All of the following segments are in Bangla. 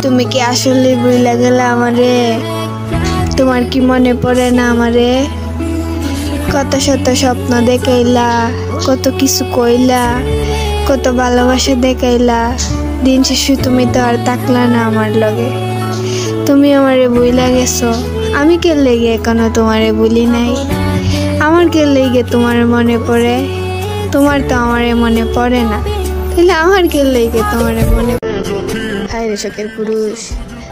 তুমি কি আসলে বুইলা গেলা আমারে? তোমার কি মনে পড়ে না আমারে? কত শত স্বপ্ন দেখাইলা, কত কিছু কইলা, কত ভালোবাসা দেখাইলা, দিন শেষে তুমি তো আর থাকলা না আমার লগে। তুমি আমারে বুইলা গেছো, আমি কে লেগে এখনো তোমারে ভুলি নাই। আমার কে লেগে তোমার মনে পড়ে? তোমার তো আমারে মনে পড়ে না, তাহলে আমার কে লেগে তোমার মনে? হায় রে শখের পুরুষ,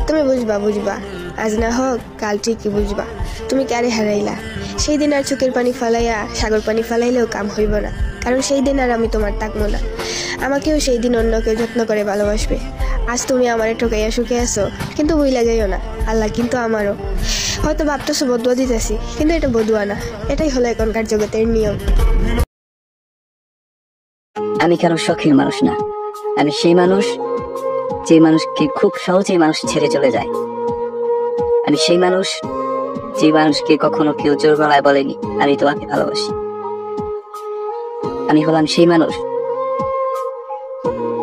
তুমি বুঝবা বুঝবা, আজ না হোক কাল ঠিকই বুঝবা। তুমি কারে হারাইলা? সেই দিন আর চোখের পানি ফালাইয়া সাগর পানি ফালাইলেও কাম হইব না, কারণ সেই দিন আর আমি তোমার থাকবো না। আমাকেও সেই দিন অন্য কেউ যত্ন করে ভালোবাসবে। আজ তুমি আমারে ঠকাইয়া সুখে আছো, কিন্তু বুইলা যাইও না, আল্লাহ কিন্তু আমারও। হয়তো ভাবতেছো বদুয়া দিতেছি, কিন্তু এটা বদুয়া না, এটাই হলো এখনকার জগতের নিয়ম। আমি কারো শখের মানুষ না, আমি সেই মানুষ যে মানুষকে খুব সহজেই মানুষ ছেড়ে চলে যায়। আমি সেই মানুষ যে মানুষকে কখনো কেউ জোর গলায় বলেনি আমি তোমাকে ভালোবাসি। আমি হলাম সেই মানুষ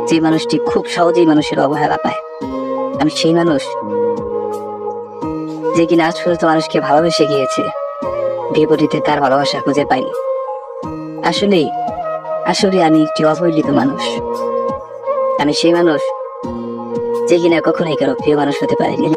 যে মানুষটি খুব সহজেই মানুষের অবহেলা পায়। আমি সেই মানুষ যে কিনা আজ পর্যন্ত মানুষকে ভালোবেসে গিয়েছে, বিপরীতে তার ভালোবাসা খুঁজে পাইনি। আসলে আমি একটি অবহেলিত মানুষ। আমি সেই মানুষ যে কিনা কখনোই কারো প্রিয় মানুষ হতে পারেনি।